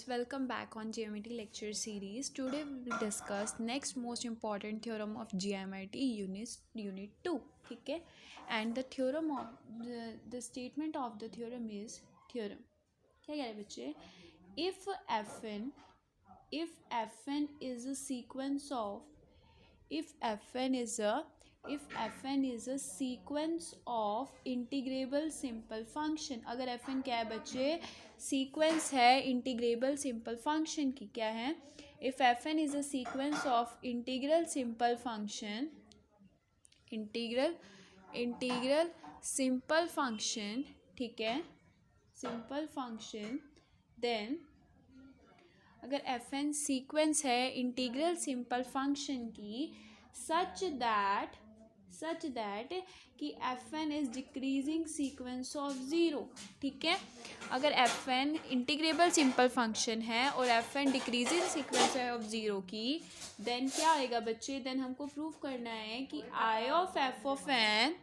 welcome back on Geometry lecture series. Today we will discuss next most important theorem of GMIT unit 2. ठीक है, and the theorem of the statement of the theorem is theorem क्या कह रहे हैं बच्चे, if fn is a sequence of if fn is a sequence of integrable simple function, अगर fn क्या है बच्चे, सीक्वेंस है इंटीग्रेबल सिंपल फंक्शन की, क्या है, if fn is a sequence of integral simple function integral simple function, ठीक है, सिंपल फंक्शन, देन अगर fn सीक्वेंस है इंटीग्रल सिंपल फंक्शन की सच दैट कि fn is decreasing sequence of zero, ठीक है, अगर fn इंटीग्रेबल सिंपल फंक्शन है और fn डिक्रीजिंग सीक्वेंस है ऑफ ज़ीरो की, देन क्या आएगा बच्चे, देन हमको प्रूव करना है कि I of F of N,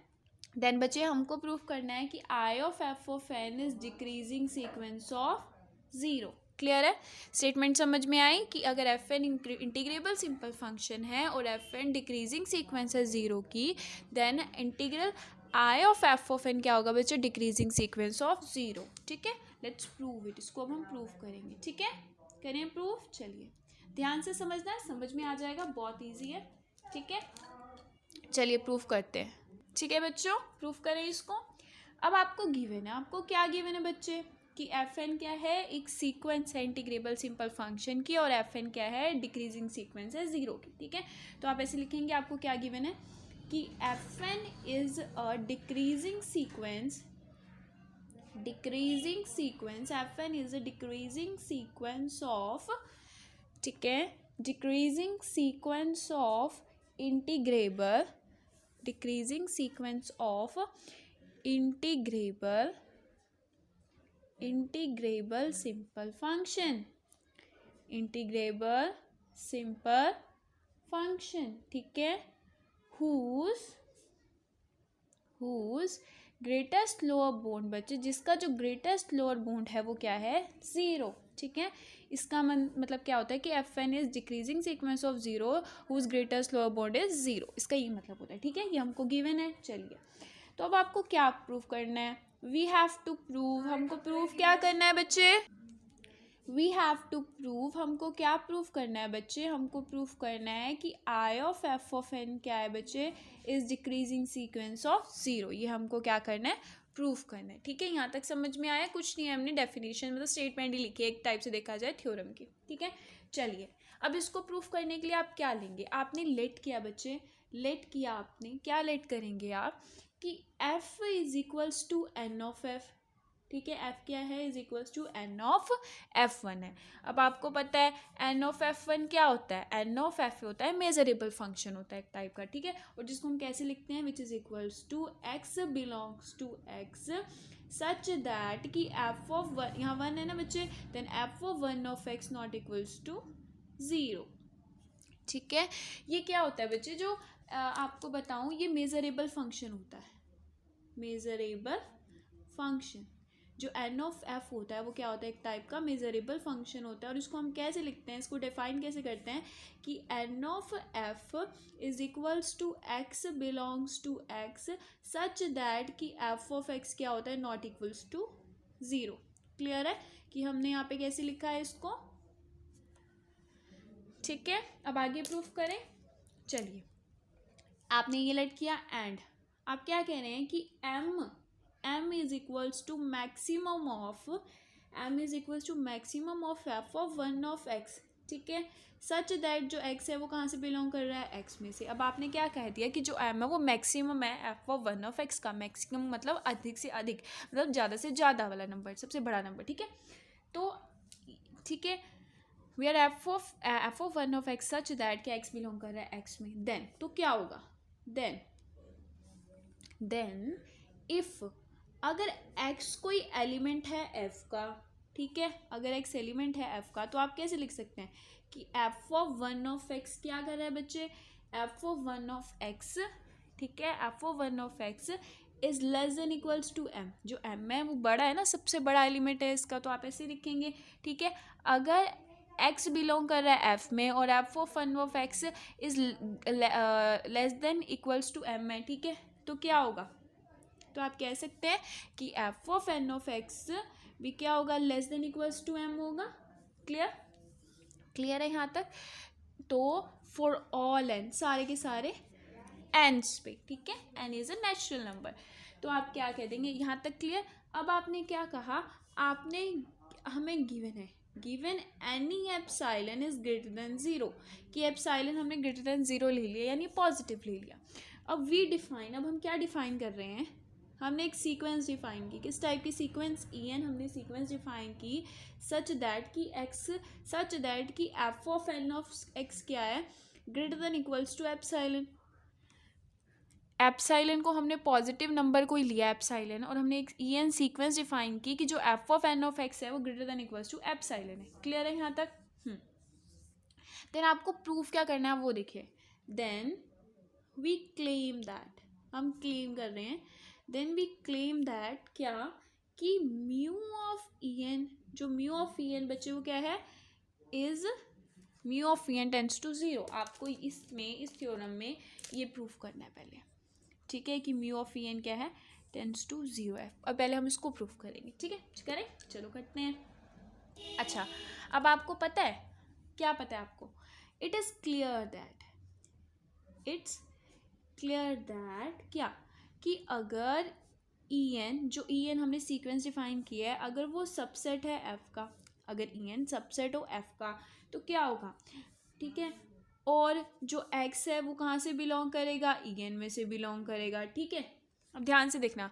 then बच्चे हमको प्रूव करना है कि I of F of N is decreasing sequence of zero. Clear है, स्टेटमेंट समझ में आई कि अगर F N integrable simple function है और एफ एन डिक्रीजिंग सीक्वेंस है ज़ीरो की, then integral I of F of n क्या होगा बच्चे, डिक्रीजिंग सीक्वेंस ऑफ ज़ीरो। ठीक है, लेट्स प्रूव इट, इसको अब हम प्रूव करेंगे। ठीक है, करें प्रूफ, चलिए ध्यान से समझना है, समझ में आ जाएगा, बहुत ईजी है। ठीक है, चलिए प्रूफ करते हैं। ठीक है बच्चों, प्रूफ करें इसको। अब आपको गिवन है, आपको क्या गिवन है बच्चे कि एफ एन क्या है, एक सीक्वेंस है इंटीग्रेबल सिंपल फंक्शन की, और एफ एन क्या है, डिक्रीजिंग सीक्वेंस है ज़ीरो की। ठीक है, तो आप ऐसे लिखेंगे, आपको क्या गिवन है कि F N is a decreasing sequence, F N is a decreasing sequence of, ठीक है, decreasing sequence of integrable, decreasing sequence of integrable simple function, integrable simple function, ठीक है, whose ग्रेटेस्ट लोअर बाउंड बच्चे, जिसका जो greatest lower bound है वो क्या है, ज़ीरो। ठीक है, इसका मतलब क्या होता है कि F N is decreasing sequence of zero whose greatest lower bound is zero, इसका ये मतलब होता है। ठीक है, ये हमको गिवन है। चलिए, तो अब आपको क्या प्रूव करना है, वी हैव टू प्रूव, हमको प्रूव क्या करना है बच्चे, वी हैव टू प्रूव, हमको क्या प्रूव करना है बच्चे, हमको प्रूव करना है कि I of F of n क्या है बच्चे, is decreasing sequence of zero. ये हमको क्या करना है, प्रूफ करना है। ठीक है, यहाँ तक समझ में आया, कुछ नहीं है, हमने डेफिनेशन मतलब स्टेटमेंट ही लिखी है, एक टाइप से देखा जाए थ्योरम की। ठीक है, चलिए अब इसको प्रूफ करने के लिए आप क्या लेंगे, आपने लेट किया बच्चे, लेट किया आपने, क्या लेट करेंगे आप कि f is equals to N of F. ठीक है, f क्या है, is equals to N of f1 है। अब आपको पता है एन ऑफ f1 क्या होता है, एन ऑफ f होता है मेजरेबल फंक्शन होता है एक टाइप का। ठीक है, और जिसको हम कैसे लिखते हैं, which is equals to x belongs to x such that कि f ऑफ वन, यहाँ वन है ना बच्चे, then f of one of x not equals to zero. ठीक है, ये क्या होता है बच्चे, जो आपको बताऊं, ये मेजरेबल फंक्शन होता है, मेजरेबल फंक्शन, जो एन ऑफ एफ होता है वो क्या होता है, एक टाइप का मेजरेबल फंक्शन होता है। और इसको हम कैसे लिखते हैं, इसको डिफाइन कैसे करते हैं कि n of f is equals to x belongs to x such that कि एफ ऑफ एक्स क्या होता है, not equals to zero. Clear है कि हमने यहाँ पे कैसे लिखा है इसको। ठीक है, अब आगे प्रूफ करें। चलिए, आपने ये लेट किया, एंड आप क्या कह रहे हैं कि m is equals to maximum of F of one of x. ठीक है, सच दैट जो x है वो कहाँ से बिलोंग कर रहा है, x में से। अब आपने क्या कह दिया कि जो m है वो मैक्सिमम है f of one of x का, मैक्सिमम मतलब अधिक से अधिक, मतलब ज़्यादा से ज़्यादा वाला नंबर, सबसे बड़ा नंबर। ठीक है, तो ठीक है, we are f of one of x such that कि x बिलोंग कर रहा है x में, देन तो क्या होगा, देन इफ अगर x कोई एलिमेंट है f का, ठीक है, अगर x एलिमेंट है f का, तो आप कैसे लिख सकते हैं कि f of one of x क्या कर रहा है बच्चे, f of one of x, ठीक है, f of one of x is less than equals to m, जो एम है वो बड़ा है ना, सबसे बड़ा एलिमेंट है इसका, तो आप ऐसे लिखेंगे, ठीक है। अगर एक्स बिलोंग कर रहा है एफ में और f of N of x is less than equals to m है, ठीक है, तो क्या होगा, तो आप कह सकते हैं कि F of N of x भी क्या होगा, less than equals to m होगा। क्लियर, क्लियर है यहाँ तक। तो फॉर ऑल एन, सारे के सारे एंड्स पे, ठीक है, n is a natural number, तो आप क्या कह देंगे, यहाँ तक क्लियर। अब आपने क्या कहा, आपने हमें गिवन है, given any epsilon is greater than zero, कि एप्सिलॉन हमने ग्रेटर देन जीरो ले लिया, यानी पॉजिटिव ले लिया। अब वी डिफाइन, अब हम क्या डिफाइन कर रहे हैं, हमने एक सीक्वेंस डिफाइन की, किस टाइप की सीक्वेंस, en हमने सीक्वेंस डिफाइन की सच दैट कि x, सच दैट कि F of N of x क्या है, greater than equals to epsilon. Epsilon को हमने पॉजिटिव नंबर को ही लिया एप्सिलॉन, और हमने एक en सीक्वेंस डिफाइन की कि जो f of N of x है वो greater than equals to epsilon है। क्लियर है यहाँ तक। देन आपको प्रूफ क्या करना है वो देखिए, देन वी क्लेम दैट, हम क्लेम कर रहे हैं, देन वी क्लेम दैट क्या, कि म्यू ऑफ en, जो म्यू ऑफ en बच्चे वो क्या है, is mu of en tends to zero. आपको इसमें, इस थ्योरम में ये प्रूफ करना है पहले, ठीक है, कि म्यू ऑफ en क्या है, टेंड्स टू जीरो है। और पहले हम इसको प्रूफ करेंगे, ठीक है, करें, चलो करते हैं। अच्छा, अब आपको पता है, क्या पता है आपको, it is clear that, it's clear that क्या, कि अगर en, जो en हमने सीक्वेंस डिफाइन किया है, अगर वो सबसेट है f का, अगर en सबसेट हो f का, तो क्या होगा, ठीक है, और जो x है वो कहाँ से बिलोंग करेगा, en में से बिलोंग करेगा, ठीक है। अब ध्यान से देखना,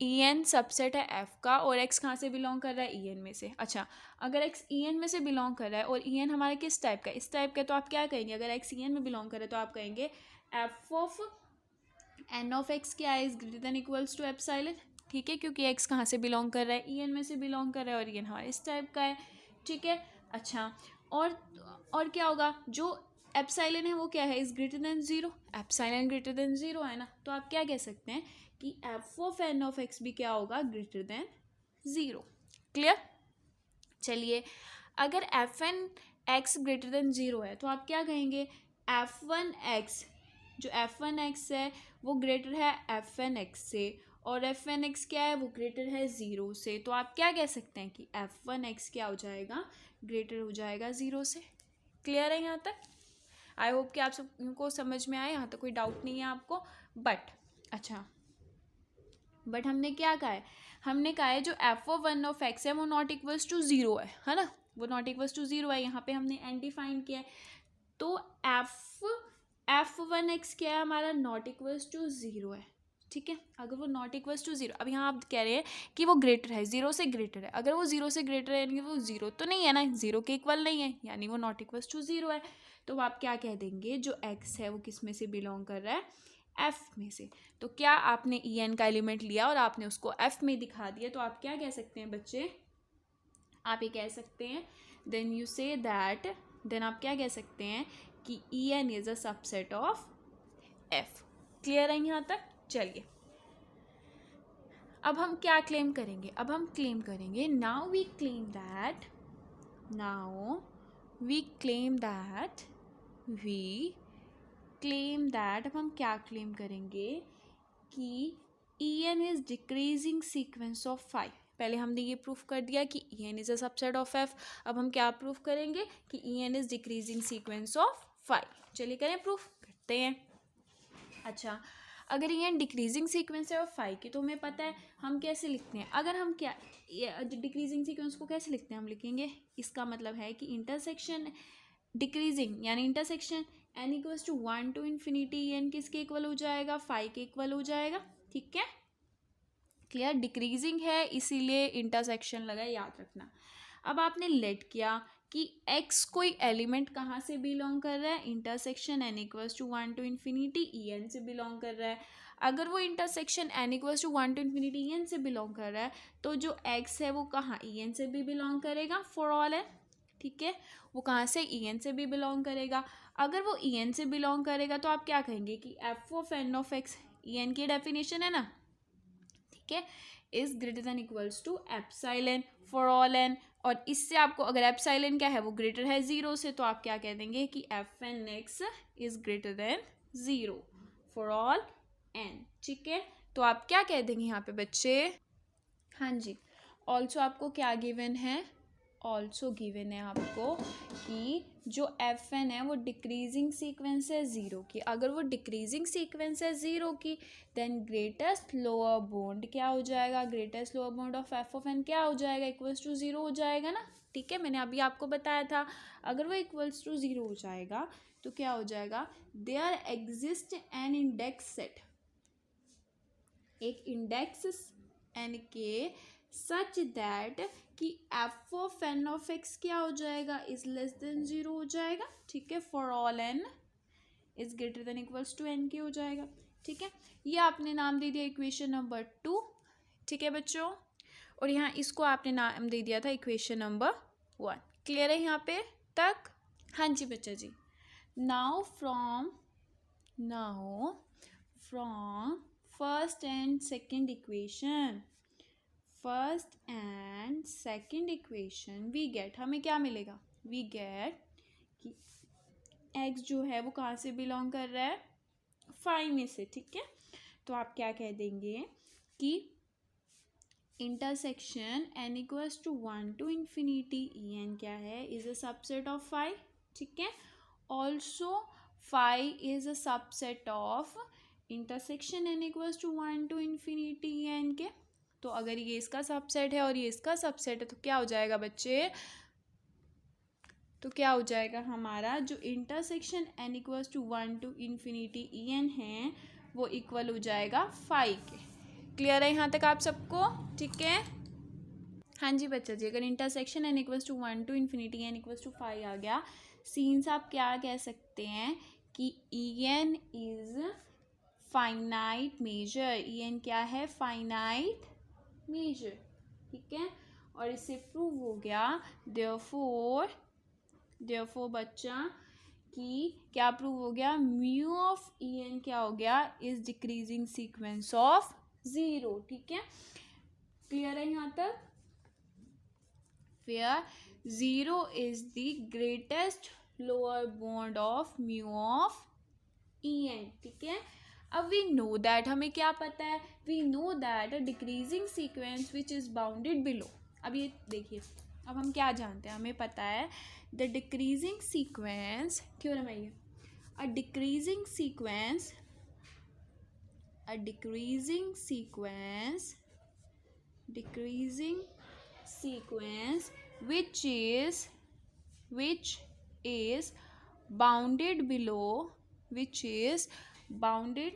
en सबसेट है f का और x कहाँ से बिलोंग कर रहा है, en में से। अच्छा, अगर x en में से बिलोंग कर रहा है और en हमारे किस टाइप का, इस टाइप का, तो आप क्या कहेंगे, अगर x en में बिलोंग कर रहा है तो आप कहेंगे f of N of x क्या है, is greater than equals to epsilon, ठीक है, क्योंकि एक्स कहाँ से बिलोंग कर रहा है, en में से बिलोंग कर रहा है, और en हमारे इस टाइप का है, ठीक है। अच्छा, और क्या होगा, जो एप्सिलॉन है वो क्या है, is greater than zero, epsilon greater than zero है ना, तो आप क्या कह सकते हैं कि F of N of x भी क्या होगा, ग्रेटर देन जीरो। क्लियर। चलिए, अगर F n x greater than zero है तो आप क्या कहेंगे, एफ वन एक्स, जो एफ वन एक्स है वो ग्रेटर है एफ एन एक्स से, और एफ एन एक्स क्या है, वो ग्रेटर है ज़ीरो से, तो आप क्या कह सकते हैं कि एफ वन एक्स क्या हो जाएगा, ग्रेटर हो जाएगा ज़ीरो से। क्लियर है यहाँ तक। आई होप कि आप सबको समझ में आए, यहाँ तक कोई डाउट नहीं है आपको। बट हमने क्या कहा है, हमने कहा है जो f of one of x है वो नॉट इक्वल्स टू ज़ीरो है ना, वो नॉट इक्वल्स टू ज़ीरो है, यहाँ पे हमने एन डिफाइन किया है, तो एफ वन एक्स क्या है हमारा, नॉट इक्वल्स टू ज़ीरो है, ठीक है। अगर वो नॉट इक्वल्स टू ज़ीरो, अब यहाँ आप कह रहे हैं कि वो ग्रेटर है, ज़ीरो से ग्रेटर है, अगर वो ज़ीरो से ग्रेटर है यानी वो ज़ीरो तो नहीं है ना, ज़ीरो के इक्वल नहीं है, यानी वो नॉट इक्वल्स टू ज़ीरो है, तो आप क्या कह देंगे, जो एक्स है वो किस में से बिलोंग कर रहा है, एफ में से। तो क्या आपने en का एलिमेंट लिया और आपने उसको एफ में दिखा दिया, तो आप क्या कह सकते हैं बच्चे, आप ये कह सकते हैं, देन यू से दैट, देन आप क्या कह सकते हैं कि en is a subset of f। Clear है यहाँ तक। चलिए, अब हम क्या क्लेम करेंगे, अब हम क्लेम करेंगे, नाउ वी क्लेम दैट अब हम क्या क्लेम करेंगे कि en is decreasing sequence of 5। पहले हमने ये प्रूफ कर दिया कि en is a subset of f, अब हम क्या प्रूफ करेंगे कि en is decreasing sequence of 5। चलिए करें, प्रूफ करते हैं। अच्छा, अगर en डिक्रीजिंग सीक्वेंस है ऑफ 5 की, तो हमें पता है हम कैसे लिखते हैं, अगर हम क्या डिक्रीजिंग सीक्वेंस को कैसे लिखते हैं, हम लिखेंगे, इसका मतलब है कि इंटरसेक्शन डिक्रीजिंग, यानी intersection n equals to 1 to infinity n किसके इक्वल हो जाएगा, 5 के इक्वल हो जाएगा, ठीक है। क्लियर, डिक्रीजिंग है इसीलिए इंटरसेक्शन लगा, याद रखना। अब आपने लेट किया कि x कोई एलिमेंट कहाँ से बिलोंग कर रहा है, intersection n equals to 1 to infinity en से बिलोंग कर रहा है। अगर वो intersection n equals to 1 to infinity en से बिलोंग कर रहा है, तो जो x है वो कहाँ, en से भी बिलोंग करेगा, फॉर ऑल है, ठीक है, वो कहाँ से, en से भी बिलोंग करेगा। अगर वो en से बिलोंग करेगा तो आप क्या कहेंगे कि F of N of x, en की डेफिनेशन है ना, ठीक है, is greater than equals to epsilon for all n, और इससे आपको अगर एप्सिलॉन क्या है वो ग्रेटर है जीरो से, तो आप क्या कह देंगे कि F n x is greater than zero for all n, ठीक है। तो आप क्या कह देंगे यहाँ पे बच्चे, हाँ जी, ऑल्सो आपको क्या गिवन है, ऑल्सो गिवन है आपको कि जो एफ एन है वो डिक्रीजिंग सीक्वेंस है ज़ीरो की, अगर वो डिक्रीजिंग सीक्वेंस है ज़ीरो की देन ग्रेटेस्ट लोअर बॉन्ड क्या हो जाएगा, greatest lower bound of F of n क्या हो जाएगा, इक्वल्स टू ज़ीरो हो जाएगा ना, ठीक है। मैंने अभी आपको बताया था अगर वो इक्वल्स टू ज़ीरो हो जाएगा तो क्या हो जाएगा, there exist an index set, एक इंडेक्स एन के सच दैट कि F of N of x क्या हो जाएगा, इज लेस देन जीरो हो जाएगा, ठीक है, for all n is greater than equals to n के हो जाएगा, ठीक है। ये आपने नाम दे दिया इक्वेशन नंबर 2, ठीक है बच्चों, और यहाँ इसको आपने नाम दे दिया था इक्वेशन नंबर 1। क्लियर है यहाँ पे तक, हाँ जी बच्चा जी। Now from first and second equation, first and second equation we get, हमें क्या मिलेगा, वी गेट कि x जो है वो कहाँ से बिलोंग कर रहा है, 5 में से, ठीक है। तो आप क्या कह देंगे कि intersection n equals to 1 to infinity e n क्या है, इज अ सबसेट ऑफ 5, ठीक है। Also 5 is a subset of intersection n equals to 1 to infinity e n के, तो अगर ये इसका सबसेट है और ये इसका सबसेट है तो क्या हो जाएगा बच्चे, तो क्या हो जाएगा हमारा जो intersection n equals to 1 to infinity e n है वो इक्वल हो जाएगा 5 के। क्लियर है यहाँ तक आप सबको, ठीक है। हाँ जी बच्चा जी, अगर intersection n equals to 1 to infinity n equals to 5 आ गया, सीन्स आप क्या कह सकते हैं कि e n is finite measure, e n क्या है, फाइनाइट मेजर, ठीक है। और इससे प्रूव हो गया देयरफॉर बच्चा कि क्या प्रूव हो गया, म्यू ऑफ ई एन क्या हो गया, is decreasing sequence of zero, ठीक है। क्लियर है यहाँ तक, where zero is the greatest lower bound of mu of e n, ठीक है। अब वी नो दैट, हमें क्या पता है, we know that a decreasing sequence which is bounded below, अब ये देखिए अब हम क्या जानते हैं, हमें पता है द डिक्रीजिंग सीक्वेंस, क्यों रमाइए, a decreasing sequence which is bounded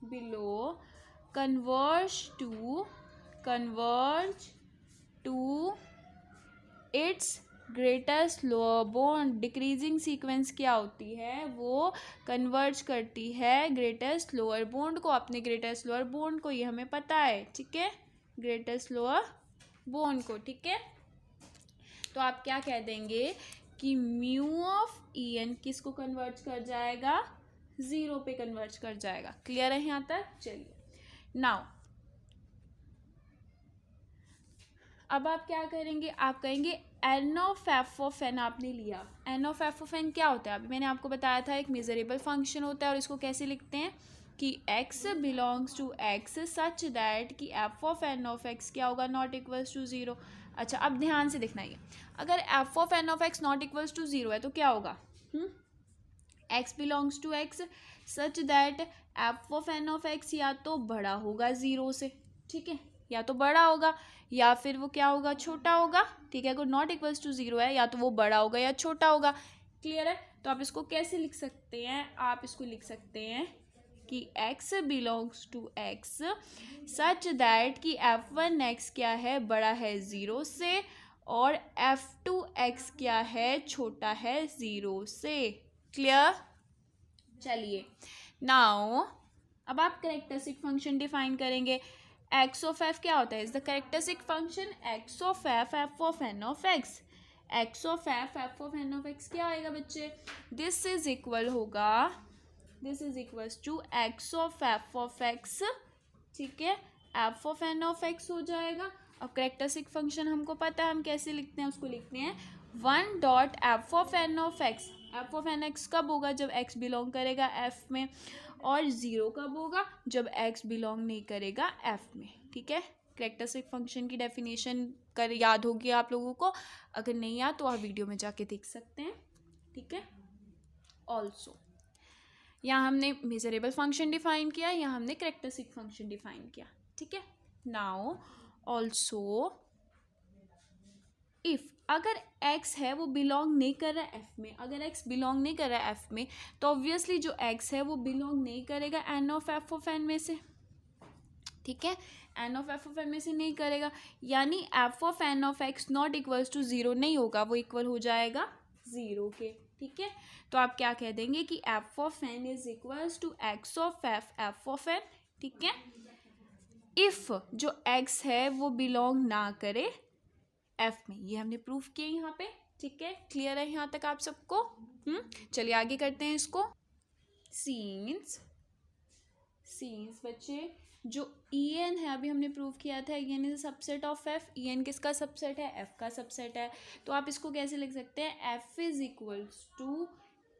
below converge to its greatest lower bound, decreasing sequence क्या होती है, वो कन्वर्ज करती है ग्रेटेस्ट लोअर बॉन्ड को, अपने ग्रेटेस्ट लोअर बॉन्ड को, ये हमें पता है, ठीक है, ग्रेटेस्ट लोअर बॉन्ड को, ठीक है। तो आप क्या कह देंगे कि म्यू ऑफ ई एन किसको कन्वर्ज कर जाएगा, जीरो पे कन्वर्ज कर जाएगा। क्लियर है यहाँ तक, चलिए नाउ अब आप क्या करेंगे, आप कहेंगे n of F of n आपने लिया, n of F of n क्या होता है, अभी मैंने आपको बताया था एक मेजरेबल फंक्शन होता है, और इसको कैसे लिखते हैं कि x belongs to x such that कि F of N of x क्या होगा, नॉट इक्वल्स टू जीरो। अच्छा अब ध्यान से देखना, ये अगर f of N of x not equals to zero है तो क्या होगा, x belongs to x such that f of N of x या तो बड़ा होगा जीरो से, ठीक है, या तो बड़ा होगा या फिर वो क्या होगा, छोटा होगा, ठीक है। अगर नॉट इक्वल्स टू जीरो है या तो वो बड़ा होगा या छोटा होगा। क्लियर है, तो आप इसको कैसे लिख सकते हैं, आप इसको लिख सकते हैं कि x belongs to x such that कि f1x क्या है, बड़ा है ज़ीरो से, और f2x क्या है, छोटा है ज़ीरो से। क्लियर, चलिए नाउ अब आप कैरेक्टरिस्टिक फंक्शन डिफाइन करेंगे। x ऑफ f क्या होता है, is the characteristic function x of f f of n of x, x of f f of n of x क्या आएगा बच्चे, दिस इज इक्वल होगा, this is equals to x of f of x, ठीक है, f of N of x हो जाएगा। अब characteristic function हमको पता है हम कैसे लिखते हैं, उसको लिखते हैं 1 dot f of N of x. F of n x कब होगा, जब एक्स बिलोंग करेगा एफ में, और ज़ीरो कब होगा, जब एक्स बिलोंग नहीं करेगा एफ में। ठीक है, कैरेक्टरिस्टिक फंक्शन की डेफिनेशन कर याद होगी आप लोगों को, अगर नहीं याद तो आप वीडियो में जाके देख सकते हैं। ठीक है, ऑल्सो यहाँ हमने मेजरेबल फंक्शन डिफाइन किया, यहाँ हमने कैरेक्टरिस्टिक फंक्शन डिफाइन किया। ठीक है, नाउ ऑल्सो इफ अगर x है वो बिलोंग नहीं कर रहा है f में, अगर x बिलोंग नहीं कर रहा है f में, तो ऑब्वियसली जो x है वो बिलोंग नहीं करेगा n of f of n में से। ठीक है, n of f of n में से नहीं करेगा, यानी f of n of x not equals to zero नहीं होगा, वो इक्वल हो जाएगा ज़ीरो के। ठीक है, तो आप क्या कह देंगे कि f of n is equals to x of f of n। ठीक है, इफ जो x है वो बिलोंग ना करे एफ में, ये हमने प्रूफ किया यहाँ पे। ठीक है, क्लियर है यहाँ तक आप सबको? चलिए आगे करते हैं इसको। सीन्स बच्चे जो en है अभी हमने प्रूव किया था, en is subset of f। en किसका सबसेट है, f का सबसेट है। तो आप इसको कैसे लिख सकते हैं, f is equals to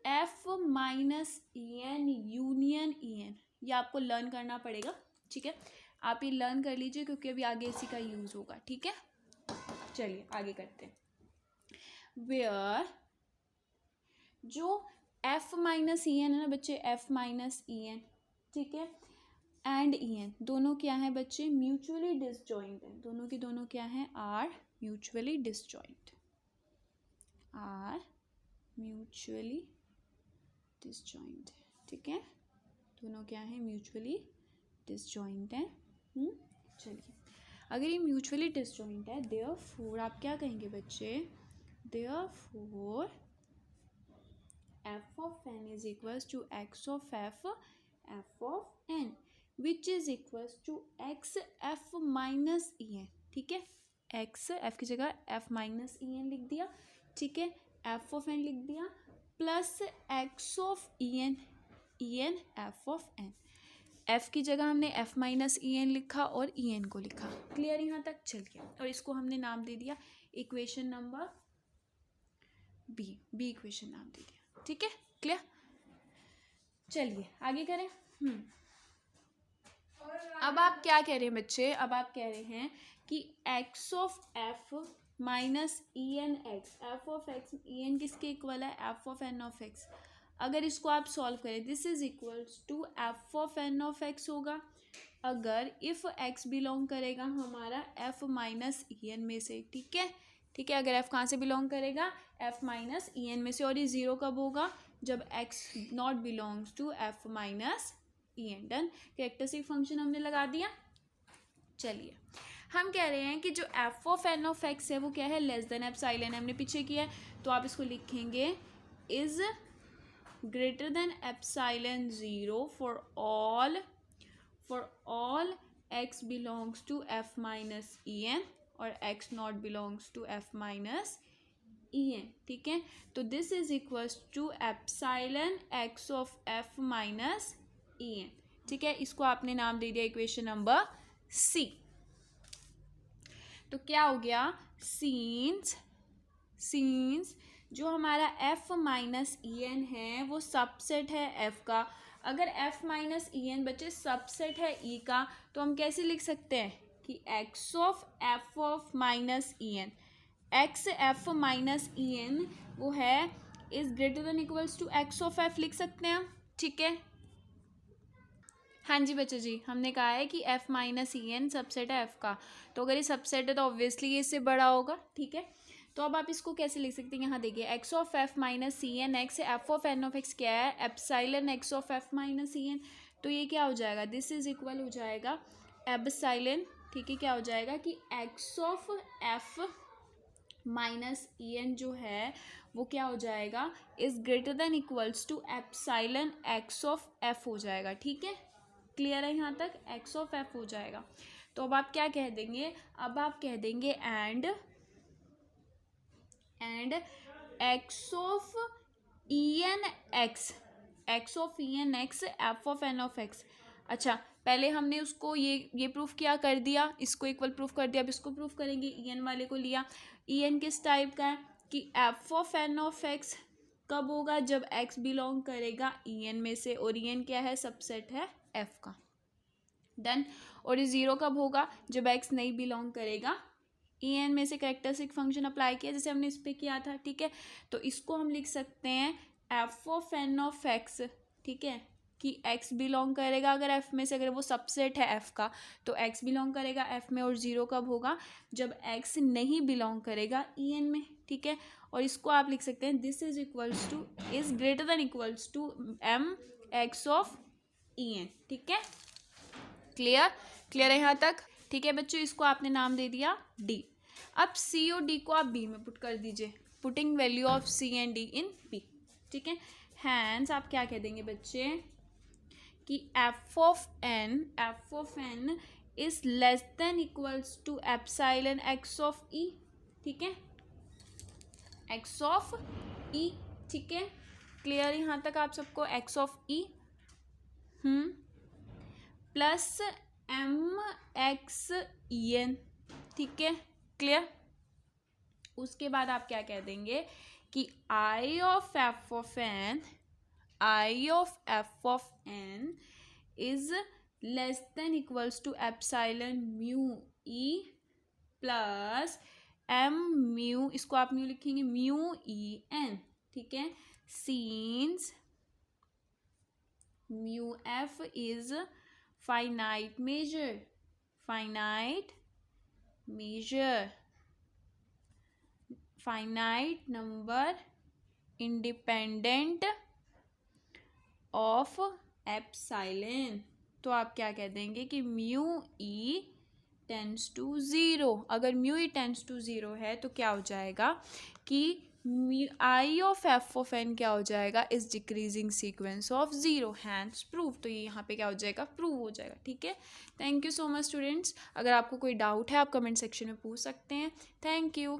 f minus en union en। ये आपको लर्न करना पड़ेगा। ठीक है, आप ये लर्न कर लीजिए क्योंकि अभी आगे इसी का यूज होगा। ठीक है, चलिए आगे करते हैं। वेयर जो f माइनस ई एन है ना बच्चे, f माइनस ई एन, ठीक है, एंड ई एन दोनों क्या है बच्चे, म्यूचुअली डिसजॉइंट है। दोनों की दोनों क्या है, are mutually disjoint, are mutually disjoint. ठीक है, दोनों क्या है, म्यूचुअली डिसजॉइंट है। चलिए, अगर ये म्यूचुअली डिसजॉइंट है, देयरफॉर आप क्या कहेंगे बच्चे, therefore f of N is equals to x of F of n which is equals to x f minus e n. ठीक है, एक्स एफ की जगह एफ माइनस ई एन लिख दिया। ठीक है, एफ ऑफ एन लिख दिया plus x of e n f of n. F की जगह हमने एफ माइनस ई एन लिखा और ई एन को लिखा। क्लियर यहाँ तक? चलिए, और इसको हमने नाम दे दिया इक्वेशन नंबर बी इक्वेशन नाम दे दिया। ठीक है, क्लियर? चलिए आगे करें। अब आप क्या कह रहे हैं बच्चे, अब आप कह रहे हैं कि x of f minus e n x, f of x e n किसके इक्वल है, f of N of x. अगर इसको आप सॉल्व करें, this is equals to f of N of x होगा, अगर इफ एक्स बिलोंग करेगा हमारा एफ माइनस ई एन में से। ठीक है, ठीक है, अगर एफ कहाँ से बिलोंग करेगा, एफ माइनस ई एन में से। और ये ज़ीरो कब होगा, जब x not belongs to f minus e n. Done, characteristic function हमने लगा दिया। चलिए, हम कह रहे हैं कि जो f of N of x है वो क्या है, लेस देन एप्सिलॉन। हमने पीछे किया है, तो आप इसको लिखेंगे is greater than epsilon 0 for all x belongs to f minus en और x not belongs to f minus en। ठीक है, तो this is equals to epsilon x of f minus en। ठीक है, इसको आपने नाम दे दिया इक्वेशन नंबर सी। तो क्या हो गया, सीन्स जो हमारा f माइनस ई एन है वो सबसेट है f का। अगर f माइनस ई एन बच्चे सबसेट है e का, तो हम कैसे लिख सकते हैं कि x of f of minus e n, x f minus e n वो है is greater than equals to x of f लिख सकते हैं हम। ठीक है, हाँ जी बच्चे जी, हमने कहा है कि f minus e n subset है f का, तो अगर ये सबसेट है तो ऑब्वियसली ये इससे बड़ा होगा। ठीक है, तो अब आप इसको कैसे लिख सकते हैं, यहाँ देखिए x of f minus c n x, f of N of x क्या है, epsilon x of f minus c n. तो ये क्या हो जाएगा, दिस इज इक्वल हो जाएगा एप्सिलॉन। ठीक है, क्या हो जाएगा कि x of f minus e n जो है वो क्या हो जाएगा, is greater than equals to epsilon x of f हो जाएगा। ठीक है, क्लियर है यहाँ तक, एक्स ऑफ एफ हो जाएगा। तो अब आप क्या कह देंगे, अब आप कह देंगे and x of e n x, x of e n x f of N of x. अच्छा, पहले हमने उसको ये प्रूफ किया, कर दिया, इसको इक्वल प्रूफ कर दिया, अब इसको प्रूफ करेंगे। EN वाले को लिया। EN किस टाइप का है कि F of N of x कब होगा, जब x बिलोंग करेगा EN में से, और EN क्या है, सबसेट है f का। डन। और ये 0 कब होगा, जब x नहीं बिलोंग करेगा EN में से। कैरेक्टरिस्टिक फंक्शन अप्लाई किया जैसे हमने इस पे किया था, ठीक है। तो इसको हम लिख सकते हैं f of N of x, ठीक है, कि x बिलोंग करेगा अगर f में से, अगर वो सबसेट है f का तो x बिलोंग करेगा f में। और 0 कब होगा, जब x नहीं बिलोंग करेगा EN में, ठीक है। और इसको आप लिख सकते हैं this is equals to, is greater than equals to mx of EN, ठीक है। क्लियर है यहाँ तक, ठीक है बच्चों। इसको आपने नाम दे दिया D। अब C और D को आप B में पुट कर दीजिए, putting value of C and D in B, ठीक है। हैंस आप क्या कह देंगे बच्चे कि f of n is less than equals to epsilon x of E, ठीक है, x ऑफ E, ठीक है। क्लियर यहाँ तक आप सबको, x of E plus mx EN, ठीक है, क्लियर। उसके बाद आप क्या कह देंगे कि I of f of n is less than equals to epsilon mu E plus m mu, इसको आप म्यू लिखेंगे म्यू EN, ठीक है। Since mu f is finite number independent of epsilon. तो आप क्या कह देंगे कि म्यू E टेंड्स टू 0, अगर म्यू E टेंड्स टू 0 है तो क्या हो जाएगा कि I of f of n क्या हो जाएगा, is decreasing sequence of 0, hence prove. तो ये यहाँ पे क्या हो जाएगा, प्रूव हो जाएगा, ठीक है। Thank you so much students. अगर आपको कोई डाउट है आप कमेंट सेक्शन में पूछ सकते हैं। Thank you.